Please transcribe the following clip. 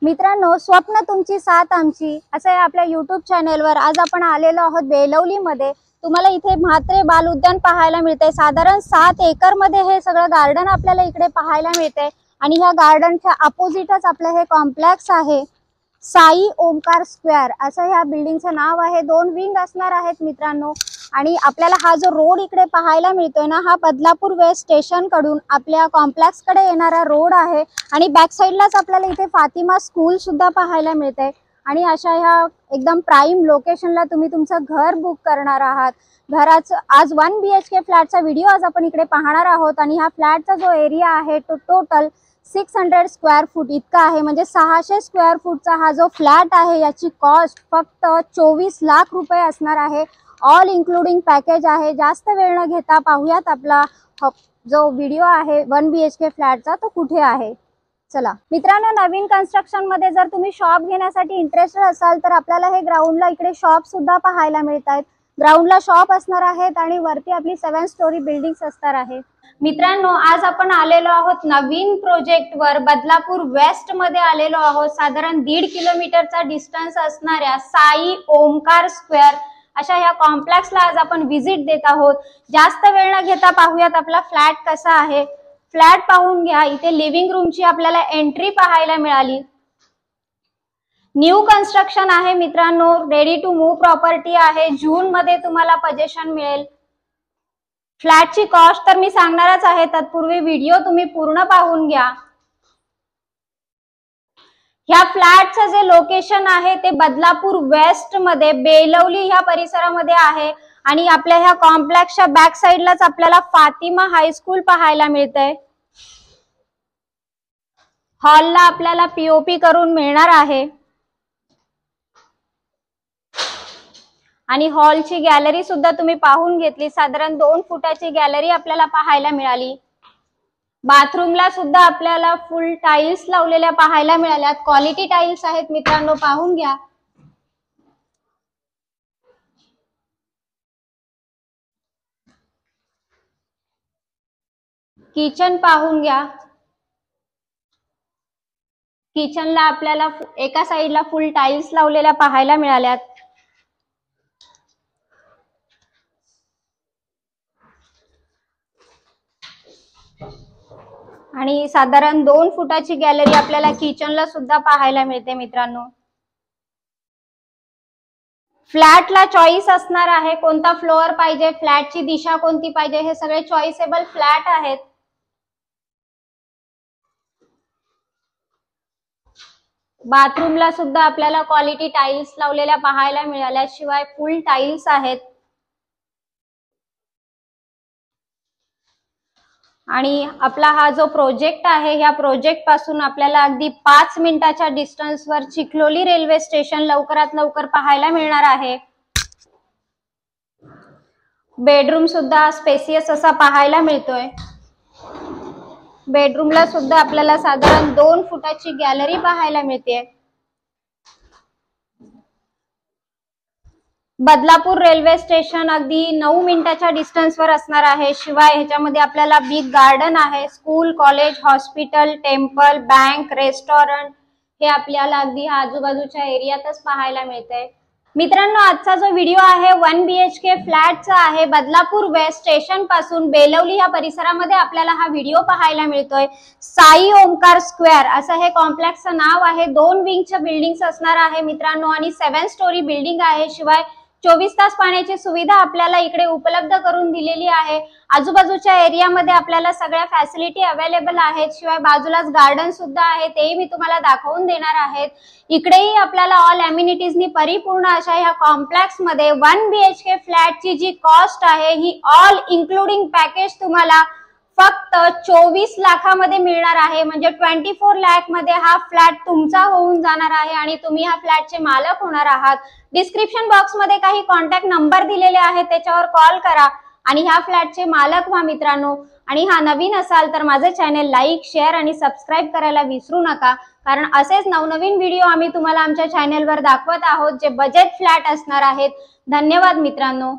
मित्रांनो, स्वप्न तुमची साथ आमची असं आपल्या YouTube चॅनेलवर आज आपण आलेलो आहोत बेलवलीमध्ये। तुम्हाला इथे म्हात्रे बाल उद्यान पाहायला मिळते। साधारण 7 एकर मध्ये हे सगळं गार्डन आपल्याला इकडे पाहायला मिळते आणि ह्या गार्डनच्या अपोजिटच आपलं हे कॉम्प्लेक्स आहे। साई ओमकार स्क्वेअर असं ह्या बिल्डिंगचं नाव आहे। 2 विंग असणार आहेत मित्रांनो। आणि आपल्याला हा जो रोड इकडे पाहायला मिळतोय ना, हा बदलापूर वेस्ट स्टेशन कडून आपल्या कॉम्प्लेक्स कडे येणारा रोड आहे। आणि बॅक साइडलाच आपल्याला इथे फातिमा स्कूल सुद्धा पाहायला मिळते। आणि अशा ह्या एकदम प्राइम लोकेशनला तुम्ही तुमचं घर बुक करणार आहात। घराचं आज 1 BHK फ्लॅटचा व्हिडिओ आज आपण इकडे पाहणार आहोत। आणि ह्या फ्लॅटचा जो एरिया आहे तो टोटल 600 स्क्वेअर फूट इतका आहे। म्हणजे 600 स्क्वेअर फूटचा हा जो फ्लॅट आहे याची कॉस्ट फक्त 24 लाख रुपये असणार आहे। ऑल इन्क्लुडिंग पॅकेज आहे। जास्त वेळ न घेता पाहूयात आपला जो व्हिडिओ आहे 1 BHK फ्लॅटचा तो कुठे आहे। चला मित्रांनो, नवीन कन्स्ट्रक्शन मध्ये जर तुम्ही शॉप घेण्यासाठी इंटरेस्टेड असाल तर आपल्याला हे ग्राउंडला इकडे शॉप सुद्धा पाहायला मिळतात। ग्राउंडला शॉप असणार आहेत आणि वरती आपली 7 स्टोरी बिल्डिंग्स असणार आहे। मित्रांनो, आज आपण आलेलो आहोत नवीन प्रोजेक्ट वर बदलापूर वेस्ट मध्ये आलेलो आहोत। साधारण 1.5 किलोमीटरचा डिस्टन्स असणाऱ्या साई ओमकार स्क्वेअर अशा ह्या कॉम्प्लेक्सला आज आपण व्हिजिट देत आहोत। जास्त वेळ न घेता पाहूयात आपला फ्लॅट कसा आहे। फ्लॅट पाहून घ्या। इथे लिव्हिंग रूमची आपल्याला एंट्री पाहायला मिळाली। न्यू कन्स्ट्रक्शन आहे मित्रांनो, रेडी टू मूव प्रॉपर्टी आहे। जून मध्ये तुम्हाला पोजेशन मिळेल। फ्लॅटची कॉस्ट तर मी सांगणारच आहे, तत्पूर्वी व्हिडिओ तुम्ही पूर्ण पाहून घ्या। ह्या फ्लॅटचं जे लोकेशन आहे ते बदलापूर वेस्ट मध्ये बेलवली ह्या परिसरामध्ये आहे। आणि आपल्या ह्या कॉम्प्लेक्सच्या बॅक साइडलाच आपल्याला फातिमा हायस्कूल पाहायला मिळते। हॉलला आपल्याला POP करून मिळणार आहे। आणि हॉलची गॅलरी सुद्धा तुम्ही पाहून घेतली। साधारण 2 फुटाची गॅलरी आपल्याला पाहायला मिळाली। बाथरूमला सुद्धा आपल्याला फुल टाइल्स लावलेल्या पाहायला मिळाल्यात। क्वालिटी टाइल्स आहेत मित्रांनो, पाहून घ्या। किचन पाहून घ्या। किचनला आपल्याला एका साइडला फुल टाइल्स लावलेल्या पाहायला मिळाल्यात। आणि साधारण 2 फुटाची गॅलरी आपल्याला किचनला सुद्धा पाहायला मिळते मित्रांनो। फ्लॅटला चॉईस असणार आहे, कोणता फ्लोअर पाहिजे, फ्लॅटची दिशा कोणती पाहिजे, हे सगळे चॉईसेबल फ्लॅट आहेत। बाथरूमला सुद्धा आपल्याला क्वालिटी टाइल्स लावलेल्या पाहायला मिळाल्या, शिवाय फुल टाइल्स आहेत। आणि आपला हा जो प्रोजेक्ट आहे, ह्या प्रोजेक्ट पासून आपल्याला अगदी 5 मिनिटाच्या डिस्टन्सवर चिखलोली रेल्वे स्टेशन लवकरात लवकर पाहायला मिळणार आहे। बेडरूम सुद्धा स्पेसियस असा पाहायला मिळतोय। बेडरूमला सुद्धा आपल्याला साधारण 2 फुटाची गॅलरी पाहायला मिळते। बदलापूर रेल्वे स्टेशन अगदी 9 मिनिटाच्या डिस्टन्सवर असणार आहे। शिवाय ह्याच्यामध्ये आपल्याला बिग गार्डन आहे। School, college, hospital, temple, bank, restaurant हे आपल्याला अगदी आजूबाजूच्या एरियातच पाहायला मिळते। मित्रांनो, आजचा जो व्हिडिओ आहे 1 BHK फ्लॅटचा आहे। बदलापूर वेस्ट स्टेशन पासून बेलवली ह्या परिसरामध्ये आपल्याला हा व्हिडिओ पाहायला मिळतोय। साई ओमकार स्क्वेअर असं हे कॉम्प्लेक्सचं नाव आहे। 2 विंगच्या बिल्डिंग्स असणार आहे मित्रांनो आणि 7 स्टोरी बिल्डिंग आहे। शिवाय 24 तास पाण्याची सुविधा आपल्याला इकडे उपलब्ध करून दिलेली आहे। आजूबाजूच्या एरियामध्ये आपल्याला सगळ्या फॅसिलिटी अवेलेबल आहेत। शिवाय बाजूलाच गार्डन सुद्धा आहे, तेही मी तुम्हाला दाखवून देणार आहे। इकडेही आपल्याला ऑल अम्युनिटीजनी परिपूर्ण अशा ह्या कॉम्प्लेक्स मध्ये 1 BHK फ्लॅटची जी कॉस्ट आहे ही ऑल इन्क्लुडिंग पॅकेज तुम्हाला फक्त 24 लाखामध्ये मिळणार आहे। म्हणजे 24 लाख मध्ये हा फ्लॅट तुमचा होऊन जाणार आहे आणि तुम्ही ह्या फ्लॅटचे मालक होणार आहात। डिस्क्रिप्शन बॉक्स मध्ये काही कॉन्टॅक्ट नंबर दिलेले आहेत, त्याच्यावर कॉल करा आणि ह्या फ्लॅटचे मालक व्हा मित्रांनो। आणि हा नवीन असाल तर माझे चॅनल लाईक, शेअर आणि सबस्क्राईब करायला विसरू नका, कारण असेच नवनवीन व्हिडिओ आम्ही तुम्हाला आमच्या चॅनलवर दाखवत आहोत जे बजेट फ्लॅट असणार आहेत। धन्यवाद मित्रांनो।